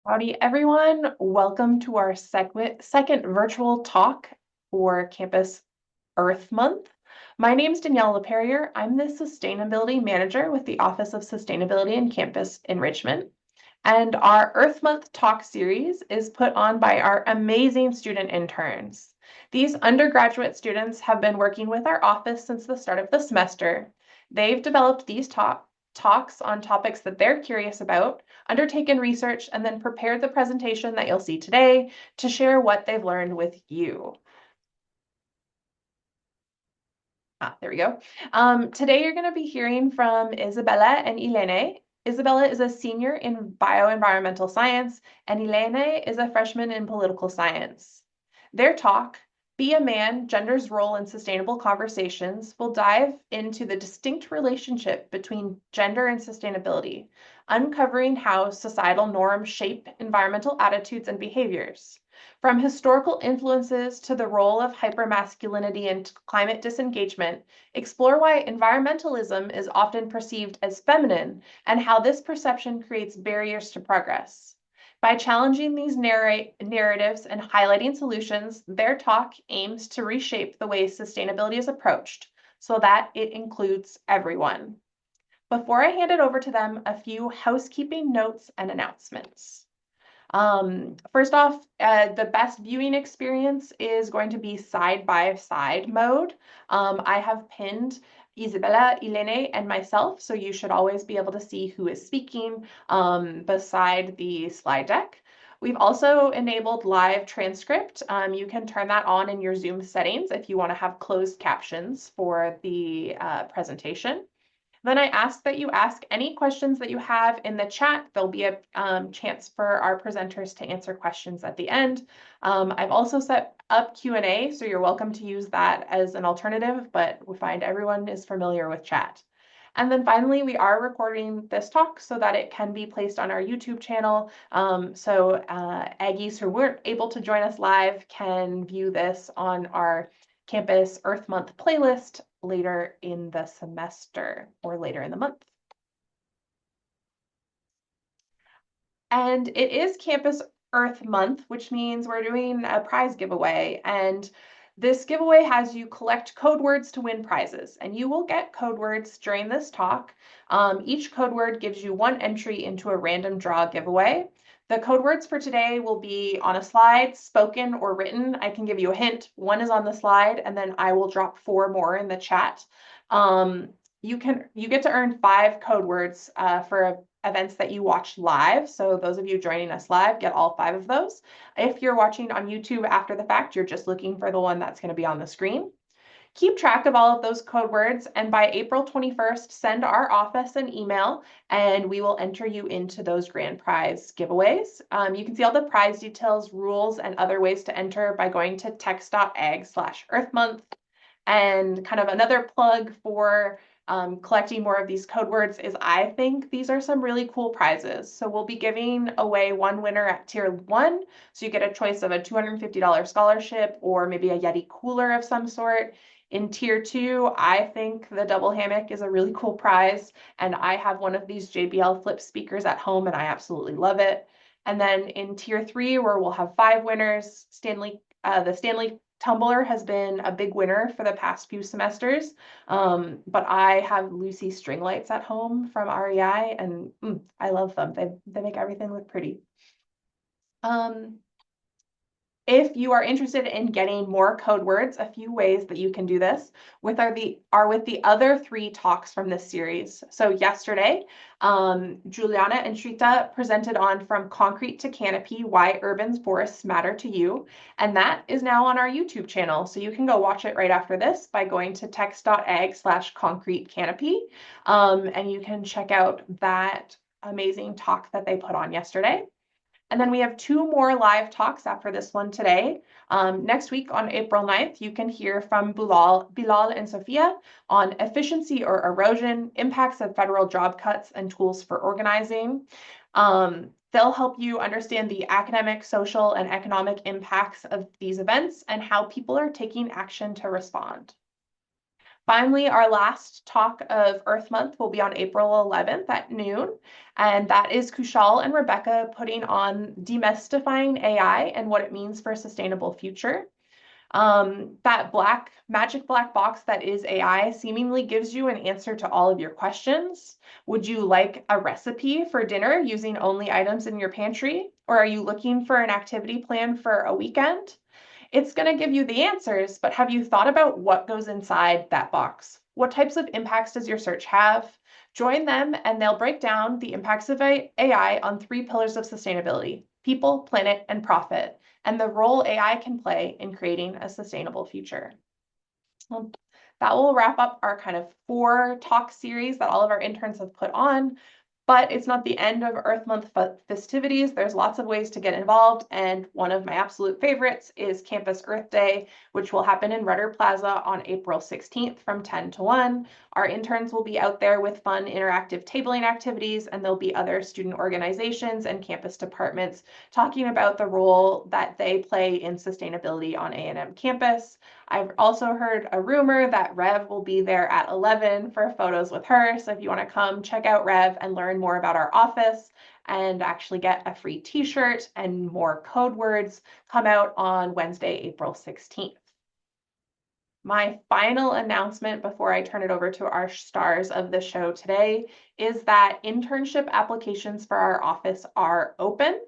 Howdy, everyone. Welcome to our second virtual talk for Campus Earth Month. My name is Danielle LaPerriere. I'm the Sustainability Manager with the Office of Sustainability and Campus Enrichment. And our Earth Month talk series is put on by our amazing student interns. These undergraduate students have been working with our office since the start of the semester. They've developed these talks on topics that they're curious about, undertaken research, and then prepared the presentation that you'll see today to share what they've learned with you. There we go. Today you're going to be hearing from Isabella and Eline. Isabella is a senior in bioenvironmental science, and Eline is a freshman in political science. Their talk, Be a Man, Gender's Role in Sustainable Conversations, will dive into the distinct relationship between gender and sustainability, uncovering how societal norms shape environmental attitudes and behaviors. From historical influences to the role of hypermasculinity and climate disengagement, explore why environmentalism is often perceived as feminine and how this perception creates barriers to progress. By challenging these narratives and highlighting solutions, their talk aims to reshape the way sustainability is approached so that it includes everyone. Before I hand it over to them, a few housekeeping notes and announcements. First off, the best viewing experience is going to be side-by-side mode. I have pinned Isabella, Eline, and myself, so you should always be able to see who is speaking beside the slide deck. We've also enabled live transcript. You can turn that on in your Zoom settings if you want to have closed captions for the presentation. Then I ask that you ask any questions that you have in the chat. There'll be a chance for our presenters to answer questions at the end. I've also set up Q&A, so you're welcome to use that as an alternative, but we find everyone is familiar with chat. And then finally, we are recording this talk so that it can be placed on our YouTube channel. So Aggies who weren't able to join us live can view this on our Campus Earth Month playlist later in the semester or later in the month. And it is Campus Earth Month, which means we're doing a prize giveaway. And this giveaway has you collect code words to win prizes, and you will get code words during this talk. Each code word gives you one entry into a random draw giveaway. The code words for today will be on a slide, spoken or written. I can give you a hint. One is on the slide, and then I will drop 4 more in the chat. You get to earn 5 code words for events that you watch live. So those of you joining us live get all 5 of those. If you're watching on YouTube after the fact, you're just looking for the one that's going to be on the screen. Keep track of all of those code words, and by April 21st, send our office an email, and we will enter you into those grand prize giveaways. You can see all the prize details, rules, and other ways to enter by going to text.ag/earthmonth. And kind of another plug for collecting more of these code words is I think these are some really cool prizes. So we'll be giving away one winner at tier 1. So you get a choice of a $250 scholarship or maybe a Yeti cooler of some sort. In tier 2, I think the double hammock is a really cool prize. And I have one of these JBL flip speakers at home and I absolutely love it. And then in tier 3, where we'll have 5 winners, the Stanley Tumbler has been a big winner for the past few semesters, but I have Lucy string lights at home from REI, and I love them. They make everything look pretty. If you are interested in getting more code words, a few ways that you can do this are with the other 3 talks from this series. So yesterday, Juliana and Shrita presented on From Concrete to Canopy, Why Urban Forests Matter to You. And that is now on our YouTube channel. So you can go watch it right after this by going to text.ag/concrete-canopy. And you can check out that amazing talk that they put on yesterday. And then we have 2 more live talks after this one today. Next week on April 9th, you can hear from Bilal and Sophia on efficiency or erosion, impacts of federal job cuts, and tools for organizing. They'll help you understand the academic, social, and economic impacts of these events and how people are taking action to respond. Finally, our last talk of Earth Month will be on April 11th at noon, and that is Kushal and Rebecca putting on demystifying AI and what it means for a sustainable future. That magic black box that is AI seemingly gives you an answer to all of your questions. Would you like a recipe for dinner using only items in your pantry? Or are you looking for an activity plan for a weekend? It's going to give you the answers, but have you thought about what goes inside that box? What types of impacts does your search have? Join them and they'll break down the impacts of AI on 3 pillars of sustainability: people, planet, and profit, and the role AI can play in creating a sustainable future. Well, that will wrap up our kind of 4 talk series that all of our interns have put on. But it's not the end of Earth Month festivities. There's lots of ways to get involved, and one of my absolute favorites is Campus Earth Day, which will happen in Rudder Plaza on April 16th from 10 to 1. Our interns will be out there with fun interactive tabling activities, and there'll be other student organizations and campus departments talking about the role that they play in sustainability on A&M campus. I've also heard a rumor that Rev will be there at 11 for photos with her. So if you want to come check out Rev and learn more about our office and actually get a free t-shirt and more code words, come out on Wednesday, April 16th. My final announcement before I turn it over to our stars of the show today is that internship applications for our office are open.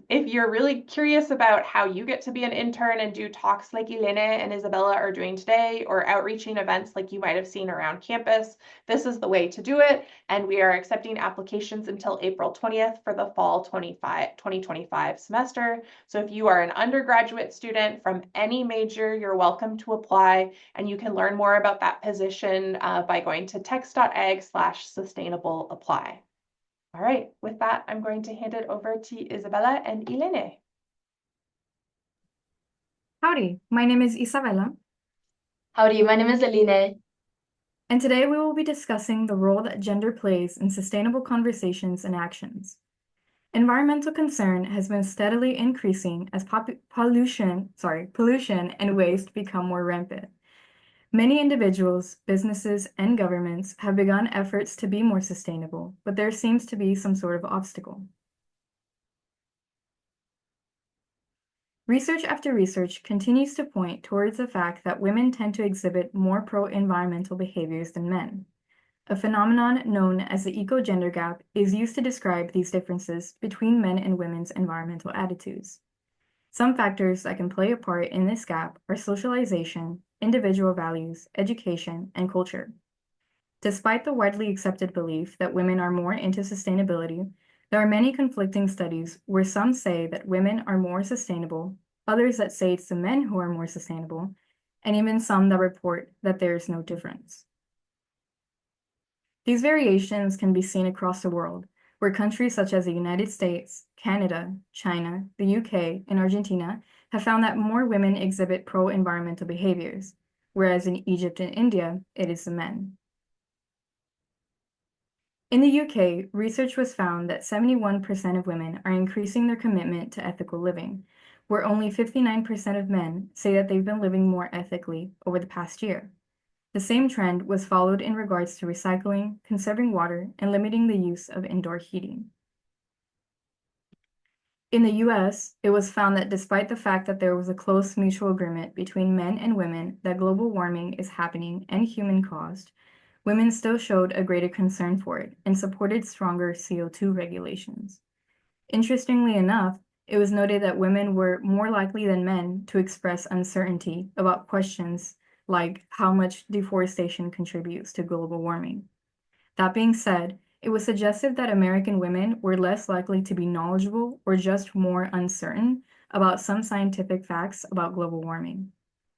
If you're really curious about how you get to be an intern and do talks like Eline and Isabella are doing today, or outreaching events like you might have seen around campus, this is the way to do it. And we are accepting applications until April 20th for the fall 2025 semester. So if you are an undergraduate student from any major, you're welcome to apply, and you can learn more about that position by going to tex.ag/sustainable apply. All right, with that, I'm going to hand it over to Isabella and Eline. Howdy, my name is Isabella. Howdy, my name is Eline. And today we will be discussing the role that gender plays in sustainable conversations and actions. Environmental concern has been steadily increasing as pollution and waste become more rampant. Many individuals, businesses, and governments have begun efforts to be more sustainable, but there seems to be some sort of obstacle. Research after research continues to point towards the fact that women tend to exhibit more pro-environmental behaviors than men. A phenomenon known as the eco-gender gap is used to describe these differences between men and women's environmental attitudes. Some factors that can play a part in this gap are socialization, individual values, education, and culture. Despite the widely accepted belief that women are more into sustainability, there are many conflicting studies where some say that women are more sustainable, others that say it's the men who are more sustainable, and even some that report that there is no difference. These variations can be seen across the world, where countries such as the United States, Canada, China, the UK, and Argentina have found that more women exhibit pro-environmental behaviors, whereas in Egypt and India, it is the men. In the UK, research was found that 71% of women are increasing their commitment to ethical living, where only 59% of men say that they've been living more ethically over the past year. The same trend was followed in regards to recycling, conserving water, and limiting the use of indoor heating. In the US, it was found that despite the fact that there was a close mutual agreement between men and women that global warming is happening and human-caused, women still showed a greater concern for it and supported stronger CO2 regulations. Interestingly enough, it was noted that women were more likely than men to express uncertainty about questions like how much deforestation contributes to global warming. That being said, it was suggested that American women were less likely to be knowledgeable or just more uncertain about some scientific facts about global warming.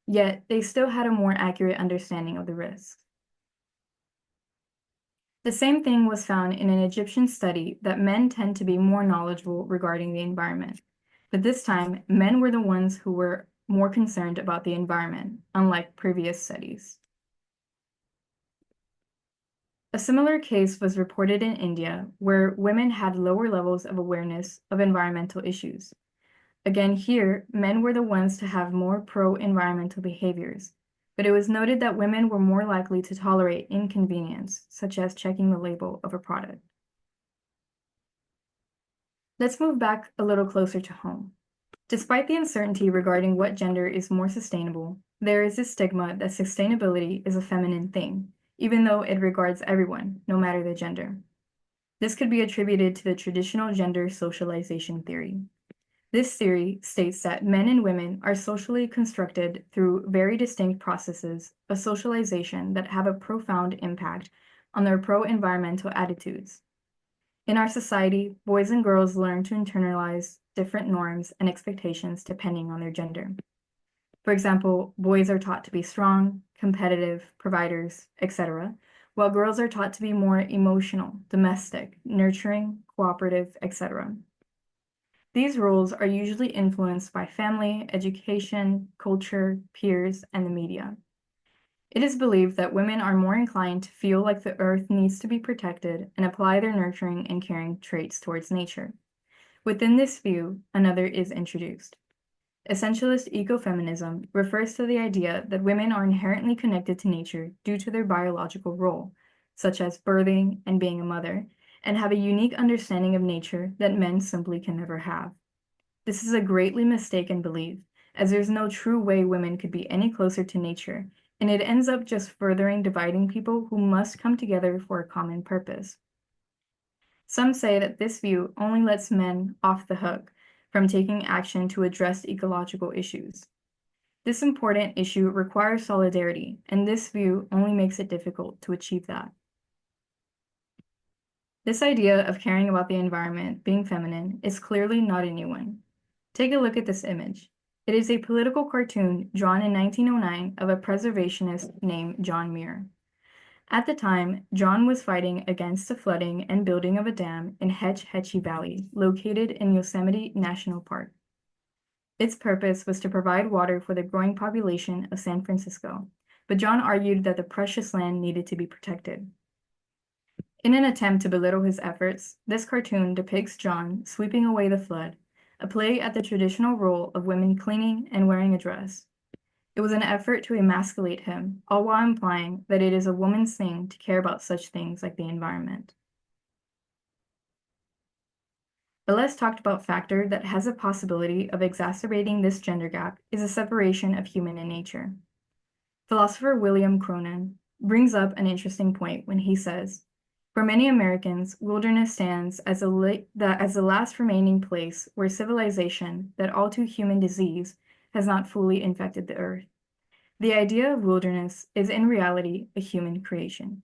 Yet, they still had a more accurate understanding of the risks. The same thing was found in an Egyptian study that men tend to be more knowledgeable regarding the environment. But this time, men were the ones who were more concerned about the environment, unlike previous studies. A similar case was reported in India, where women had lower levels of awareness of environmental issues. Again, here, men were the ones to have more pro-environmental behaviors, but it was noted that women were more likely to tolerate inconvenience, such as checking the label of a product. Let's move back a little closer to home. Despite the uncertainty regarding what gender is more sustainable, there is this stigma that sustainability is a feminine thing, even though it regards everyone, no matter the gender. This could be attributed to the traditional gender socialization theory. This theory states that men and women are socially constructed through very distinct processes of socialization that have a profound impact on their pro-environmental attitudes. In our society, boys and girls learn to internalize different norms and expectations depending on their gender. For example, boys are taught to be strong, competitive, providers, etc., while girls are taught to be more emotional, domestic, nurturing, cooperative, etc. These roles are usually influenced by family, education, culture, peers, and the media. It is believed that women are more inclined to feel like the earth needs to be protected and apply their nurturing and caring traits towards nature. Within this view, another is introduced. Essentialist ecofeminism refers to the idea that women are inherently connected to nature due to their biological role, such as birthing and being a mother, and have a unique understanding of nature that men simply can never have. This is a greatly mistaken belief, as there's no true way women could be any closer to nature, and it ends up just furthering dividing people who must come together for a common purpose. Some say that this view only lets men off the hook from taking action to address ecological issues. This important issue requires solidarity, and this view only makes it difficult to achieve that. This idea of caring about the environment being feminine is clearly not a new one. Take a look at this image. It is a political cartoon drawn in 1909 of a preservationist named John Muir. At the time, John was fighting against the flooding and building of a dam in Hetch Hetchy Valley, located in Yosemite National Park. Its purpose was to provide water for the growing population of San Francisco, but John argued that the precious land needed to be protected. In an attempt to belittle his efforts, this cartoon depicts John sweeping away the flood, a play at the traditional role of women cleaning and wearing a dress. It was an effort to emasculate him, all while implying that it is a woman's thing to care about such things like the environment. The less talked about factor that has a possibility of exacerbating this gender gap is a separation of human and nature. Philosopher William Cronon brings up an interesting point when he says, "For many Americans, wilderness stands as the last remaining place where civilization, that all too human disease, has not fully infected the earth. The idea of wilderness is in reality a human creation."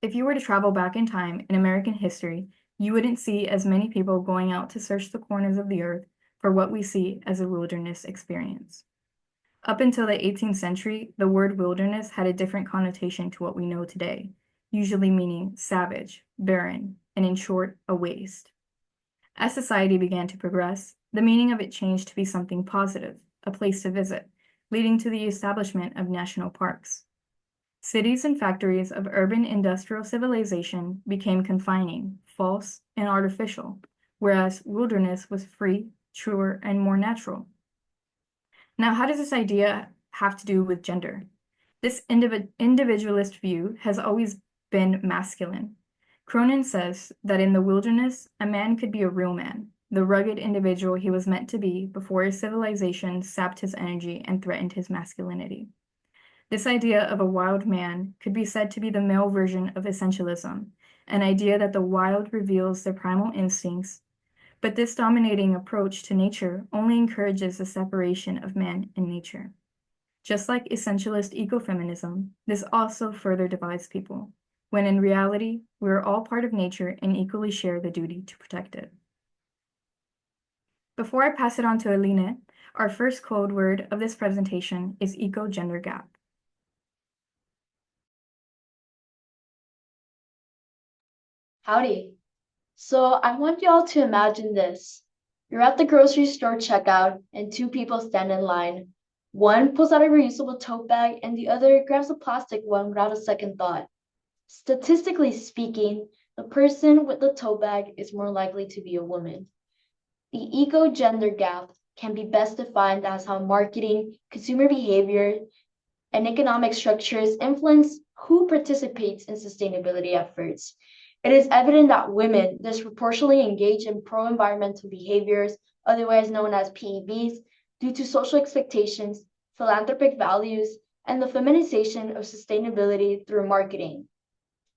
If you were to travel back in time in American history, you wouldn't see as many people going out to search the corners of the earth for what we see as a wilderness experience. Up until the 18th century, the word wilderness had a different connotation to what we know today, usually meaning savage, barren, and in short, a waste. As society began to progress, the meaning of it changed to be something positive, a place to visit, leading to the establishment of national parks. Cities and factories of urban industrial civilization became confining, false, and artificial, whereas wilderness was free, truer, and more natural. Now, how does this idea have to do with gender? This individualist view has always been masculine. Cronon says that in the wilderness, a man could be a real man, the rugged individual he was meant to be before his civilization sapped his energy and threatened his masculinity. This idea of a wild man could be said to be the male version of essentialism, an idea that the wild reveals their primal instincts, but this dominating approach to nature only encourages the separation of man and nature. Just like essentialist ecofeminism, this also further divides people, when in reality, we are all part of nature and equally share the duty to protect it. Before I pass it on to Eline, our first code word of this presentation is eco-gender gap. Howdy. So I want y'all to imagine this. You're at the grocery store checkout and two people stand in line. One pulls out a reusable tote bag and the other grabs a plastic one without a second thought. Statistically speaking, the person with the tote bag is more likely to be a woman. The eco-gender gap can be best defined as how marketing, consumer behavior, and economic structures influence who participates in sustainability efforts. It is evident that women disproportionately engage in pro-environmental behaviors, otherwise known as PEVs, due to social expectations, philanthropic values, and the feminization of sustainability through marketing.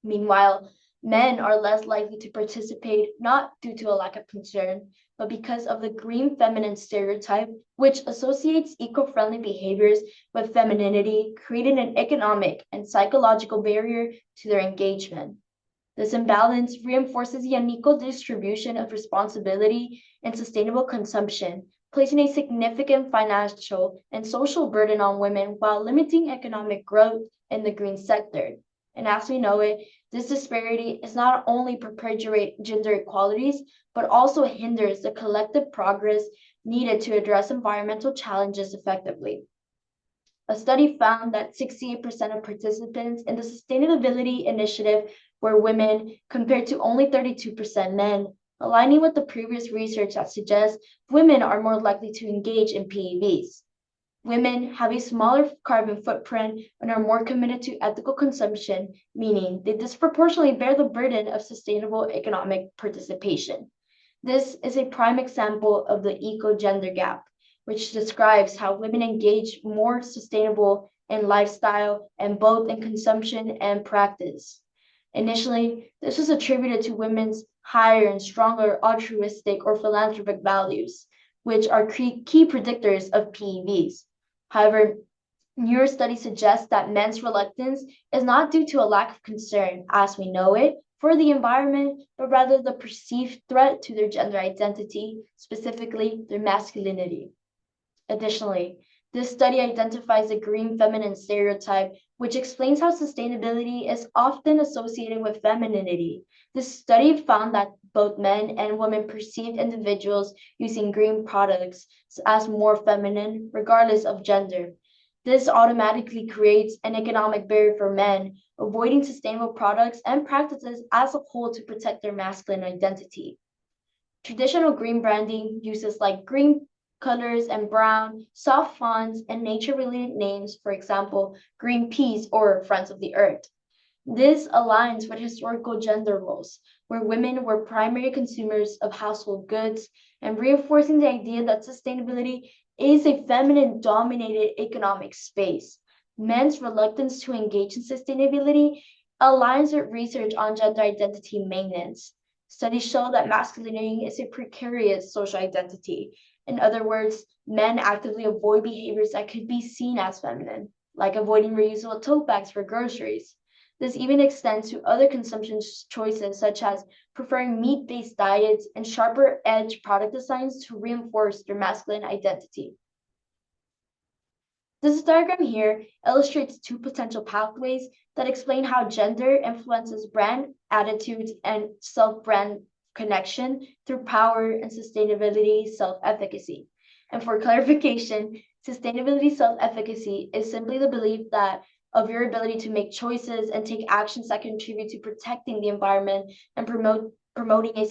Meanwhile, men are less likely to participate not due to a lack of concern, but because of the green feminine stereotype, which associates eco-friendly behaviors with femininity, creating an economic and psychological barrier to their engagement. This imbalance reinforces the unequal distribution of responsibility and sustainable consumption, placing a significant financial and social burden on women while limiting economic growth in the green sector. And as we know it, this disparity is not only perpetuate gender inequalities, but also hinders the collective progress needed to address environmental challenges effectively. A study found that 68% of participants in the sustainability initiative were women compared to only 32% men, aligning with the previous research that suggests women are more likely to engage in PEVs. Women have a smaller carbon footprint and are more committed to ethical consumption, meaning they disproportionately bear the burden of sustainable economic participation. This is a prime example of the eco-gender gap, which describes how women engage more sustainable in lifestyle and both in consumption and practice. Initially, this was attributed to women's higher and stronger altruistic or philanthropic values, which are key predictors of PEVs. However, newer studies suggest that men's reluctance is not due to a lack of concern, as we know it, for the environment, but rather the perceived threat to their gender identity, specifically their masculinity. Additionally, this study identifies a green feminine stereotype, which explains how sustainability is often associated with femininity. This study found that both men and women perceived individuals using green products as more feminine, regardless of gender. This automatically creates an economic barrier for men, avoiding sustainable products and practices as a whole to protect their masculine identity. Traditional green branding uses like green colors and brown, soft fonts, and nature-related names, for example, Greenpeace or Friends of the Earth. This aligns with historical gender roles, where women were primary consumers of household goods, and reinforcing the idea that sustainability is a feminine-dominated economic space. Men's reluctance to engage in sustainability aligns with research on gender identity maintenance. Studies show that masculinity is a precarious social identity. In other words, men actively avoid behaviors that could be seen as feminine, like avoiding reusable tote bags for groceries. This even extends to other consumption choices, such as preferring meat-based diets and sharper edge product designs to reinforce their masculine identity. This diagram here illustrates two potential pathways that explain how gender influences brand attitudes and self-brand connection through power and sustainability self-efficacy. And for clarification, sustainability self-efficacy is simply the belief that of your ability to make choices and take actions that contribute to protecting the environment and promoting a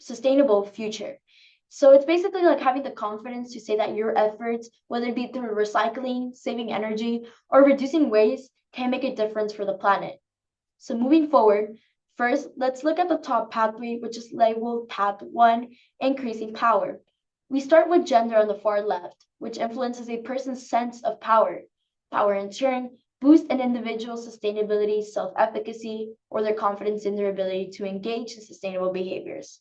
sustainable future. So it's basically like having the confidence to say that your efforts, whether it be through recycling, saving energy, or reducing waste, can make a difference for the planet. So moving forward, first, let's look at the top pathway, which is labeled Path 1, increasing power. We start with gender on the far left, which influences a person's sense of power. Power, in turn, boosts an individual's sustainability, self-efficacy, or their confidence in their ability to engage in sustainable behaviors.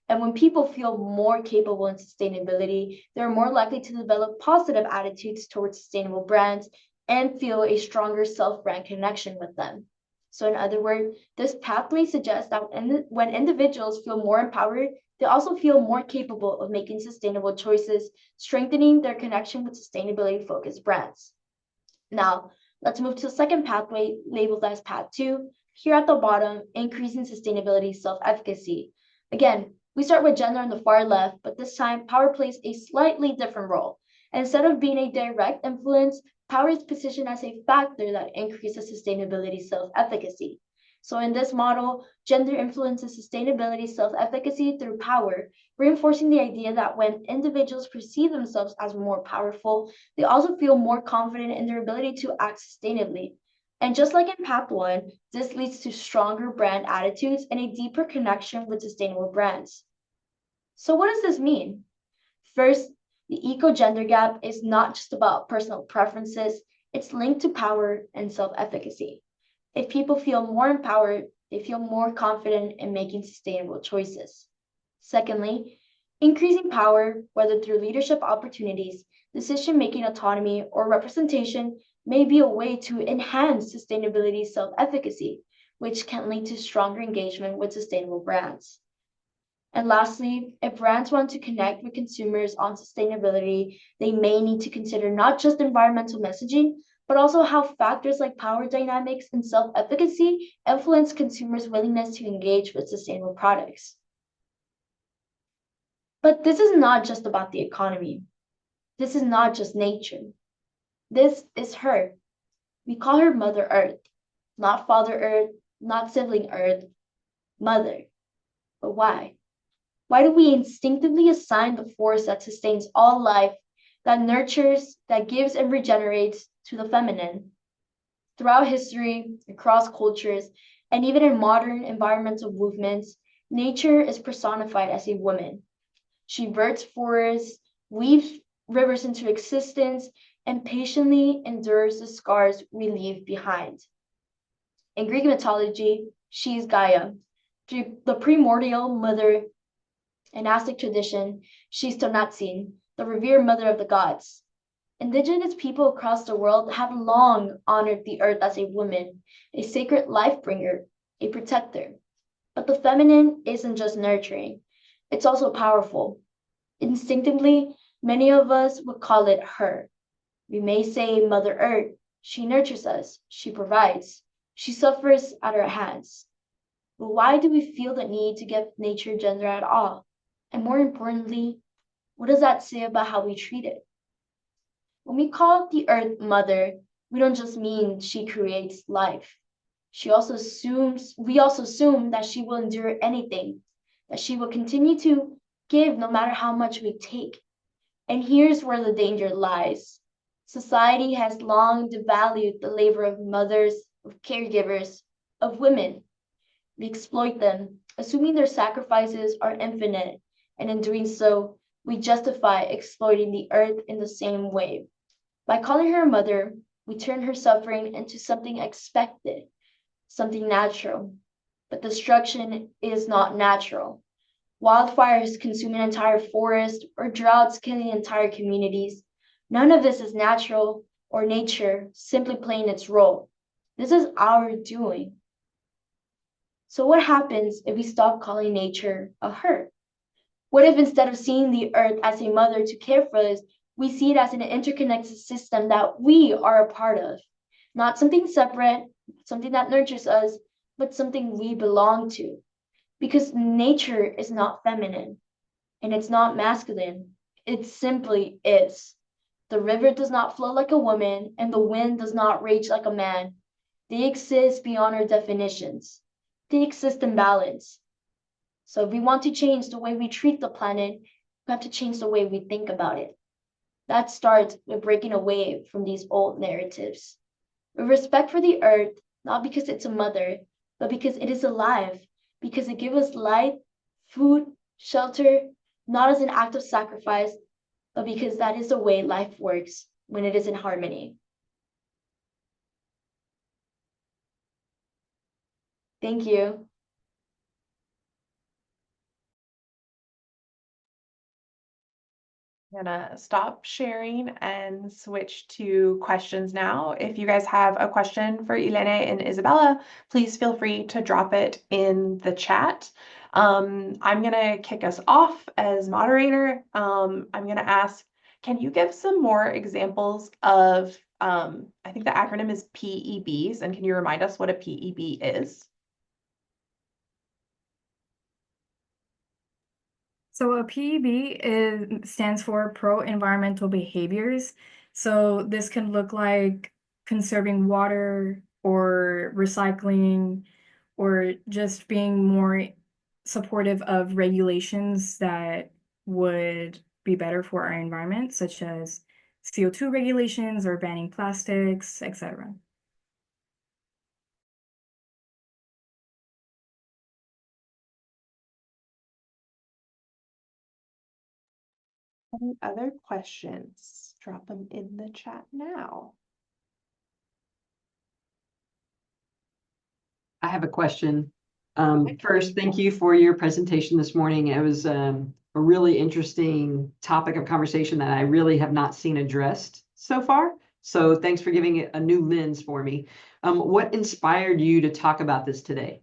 And when people feel more capable in sustainability, they're more likely to develop positive attitudes towards sustainable brands and feel a stronger self-brand connection with them. So in other words, this pathway suggests that when individuals feel more empowered, they also feel more capable of making sustainable choices, strengthening their connection with sustainability-focused brands. Now, let's move to the second pathway labeled as Path 2. Here at the bottom, increasing sustainability self-efficacy. Again, we start with gender on the far left, but this time power plays a slightly different role. And instead of being a direct influence, power is positioned as a factor that increases sustainability self-efficacy. So in this model, gender influences sustainability self-efficacy through power, reinforcing the idea that when individuals perceive themselves as more powerful, they also feel more confident in their ability to act sustainably. And just like in Path 1, this leads to stronger brand attitudes and a deeper connection with sustainable brands. So what does this mean? First, the eco-gender gap is not just about personal preferences, it's linked to power and self-efficacy. If people feel more empowered, they feel more confident in making sustainable choices. Secondly, increasing power, whether through leadership opportunities, decision-making autonomy, or representation, may be a way to enhance sustainability self-efficacy, which can lead to stronger engagement with sustainable brands. And lastly, if brands want to connect with consumers on sustainability, they may need to consider not just environmental messaging, but also how factors like power dynamics and self-efficacy influence consumers' willingness to engage with sustainable products. But this is not just about the economy. This is not just nature. This is her. We call her Mother Earth, not Father Earth, not sibling Earth, Mother. But why? Why do we instinctively assign the force that sustains all life, that nurtures, that gives and regenerates to the feminine? Throughout history, across cultures, and even in modern environmental movements, nature is personified as a woman. She births forests, weaves rivers into existence, and patiently endures the scars we leave behind. In Greek mythology, she is Gaia, the primordial mother. In Aztec tradition, she's Tonantzin, the revered mother of the gods. Indigenous people across the world have long honored the earth as a woman, a sacred life bringer, a protector. But the feminine isn't just nurturing, it's also powerful. Instinctively, many of us would call it her. We may say Mother Earth, she nurtures us, she provides, she suffers at our hands. But why do we feel the need to give nature gender at all? And more importantly, what does that say about how we treat it? When we call the earth mother, we don't just mean she creates life. We also assume that she will endure anything, that she will continue to give no matter how much we take. And here's where the danger lies. Society has long devalued the labor of mothers, of caregivers, of women. We exploit them, assuming their sacrifices are infinite, and in doing so, we justify exploiting the earth in the same way. By calling her a mother, we turn her suffering into something expected, something natural. But destruction is not natural. Wildfires consuming entire forests or droughts killing entire communities. None of this is natural or nature simply playing its role. This is our doing. So what happens if we stop calling nature a her? What if instead of seeing the earth as a mother to care for us, we see it as an interconnected system that we are a part of? Not something separate, something that nurtures us, but something we belong to. Because nature is not feminine and it's not masculine. It simply is. The river does not flow like a woman and the wind does not rage like a man. They exist beyond our definitions. They exist in balance. So if we want to change the way we treat the planet, we have to change the way we think about it. That starts with breaking away from these old narratives. With respect for the earth, not because it's a mother, but because it is alive, because it gives us light, food, shelter, not as an act of sacrifice, but because that is the way life works when it is in harmony. Thank you. I'm gonna stop sharing and switch to questions now. If you guys have a question for Eline and Isabella, please feel free to drop it in the chat. I'm gonna kick us off as moderator. I'm gonna ask, can you give some more examples of, I think the acronym is PEBs, and can you remind us what a PEB is? So a PEB stands for pro-environmental behaviors. So this can look like conserving water or recycling or just being more supportive of regulations that would be better for our environment, such as CO2 regulations or banning plastics, etc. Any other questions? Drop them in the chat now. I have a question. Okay. First, thank you for your presentation this morning. It was a really interesting topic of conversation that I really have not seen addressed so far. So thanks for giving it a new lens for me. What inspired you to talk about this today?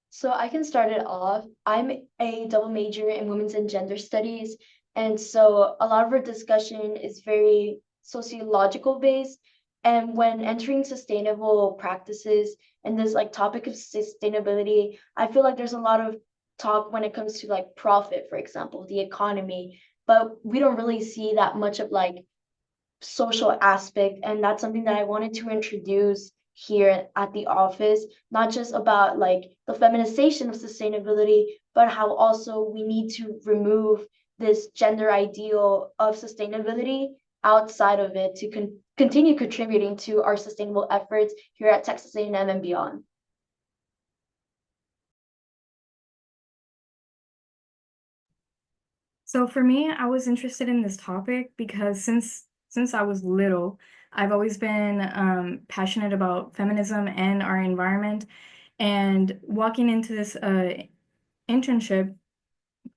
So I can start it off. I'm a double major in women's and gender studies. And so a lot of our discussion is very sociological based. And when entering sustainable practices and this like topic of sustainability, I feel like there's a lot of talk when it comes to like profit, for example, the economy, but we don't really see that much of like social aspect. And that's something that I wanted to introduce here at the office, not just about like the feminization of sustainability, but how also we need to remove this gender ideal of sustainability outside of it to continue contributing to our sustainable efforts here at Texas A&M and beyond. So for me, I was interested in this topic because since I was little, I've always been passionate about feminism and our environment. And walking into this internship,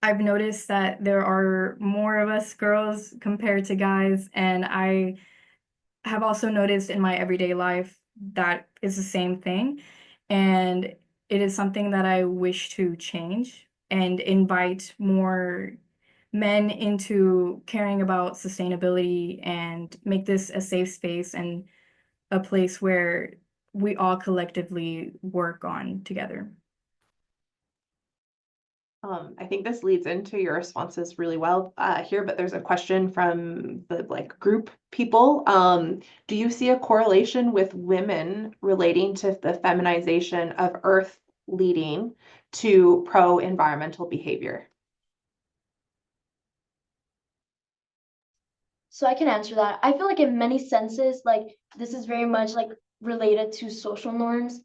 I've noticed that there are more of us girls compared to guys, and I have also noticed in my everyday life that is the same thing. And it is something that I wish to change and invite more men into caring about sustainability and make this a safe space and a place where we all collectively work on together. I think this leads into your responses really well here, but there's a question from the like group people. Do you see a correlation with women relating to the feminization of Earth leading to pro-environmental behavior? So I can answer that. I feel like in many senses, like this is very much like related to social norms.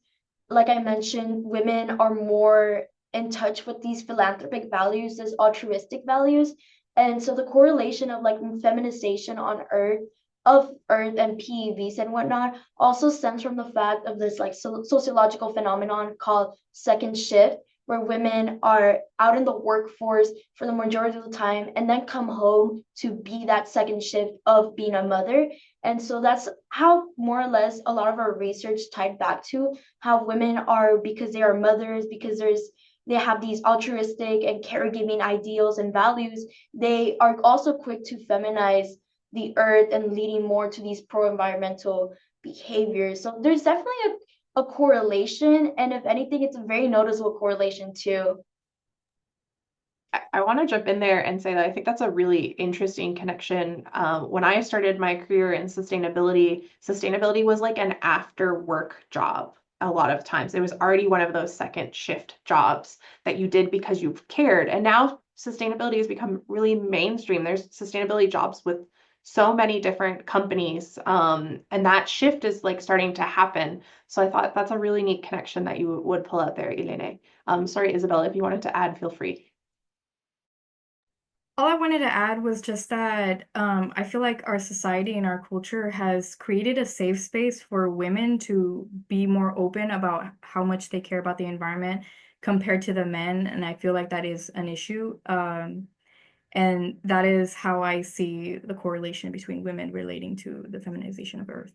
Like I mentioned, women are more in touch with these philanthropic values, these altruistic values. And so the correlation of like feminization on Earth, of Earth and PEVs and whatnot also stems from the fact of this like sociological phenomenon called second shift, where women are out in the workforce for the majority of the time and then come home to be that second shift of being a mother. And so that's how more or less a lot of our research tied back to how women are, because they are mothers, because they have these altruistic and caregiving ideals and values, they are also quick to feminize the earth and leading more to these pro-environmental behaviors. So there's definitely a correlation, and if anything, it's a very noticeable correlation too. I want to jump in there and say that I think that's a really interesting connection. When I started my career in sustainability, sustainability was like an after work job. A lot of times it was already one of those second shift jobs that you did because you cared. And now sustainability has become really mainstream. There's sustainability jobs with so many different companies. And that shift is like starting to happen. So I thought that's a really neat connection that you would pull out there, Eline. Sorry, Isabella, if you wanted to add, feel free. All I wanted to add was just that I feel like our society and our culture has created a safe space for women to be more open about how much they care about the environment compared to the men. And I feel like that is an issue. And that is how I see the correlation between women relating to the feminization of Earth.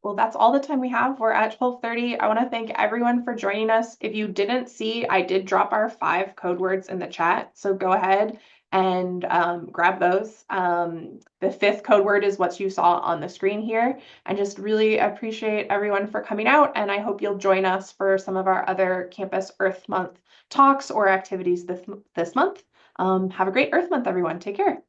Well, that's all the time we have. We're at 12:30. I want to thank everyone for joining us. If you didn't see, I did drop our 5 code words in the chat. So go ahead and grab those. The 5th code word is what you saw on the screen here. And just really appreciate everyone for coming out. And I hope you'll join us for some of our other Campus Earth Month talks or activities this month. Have a great Earth Month, everyone. Take care.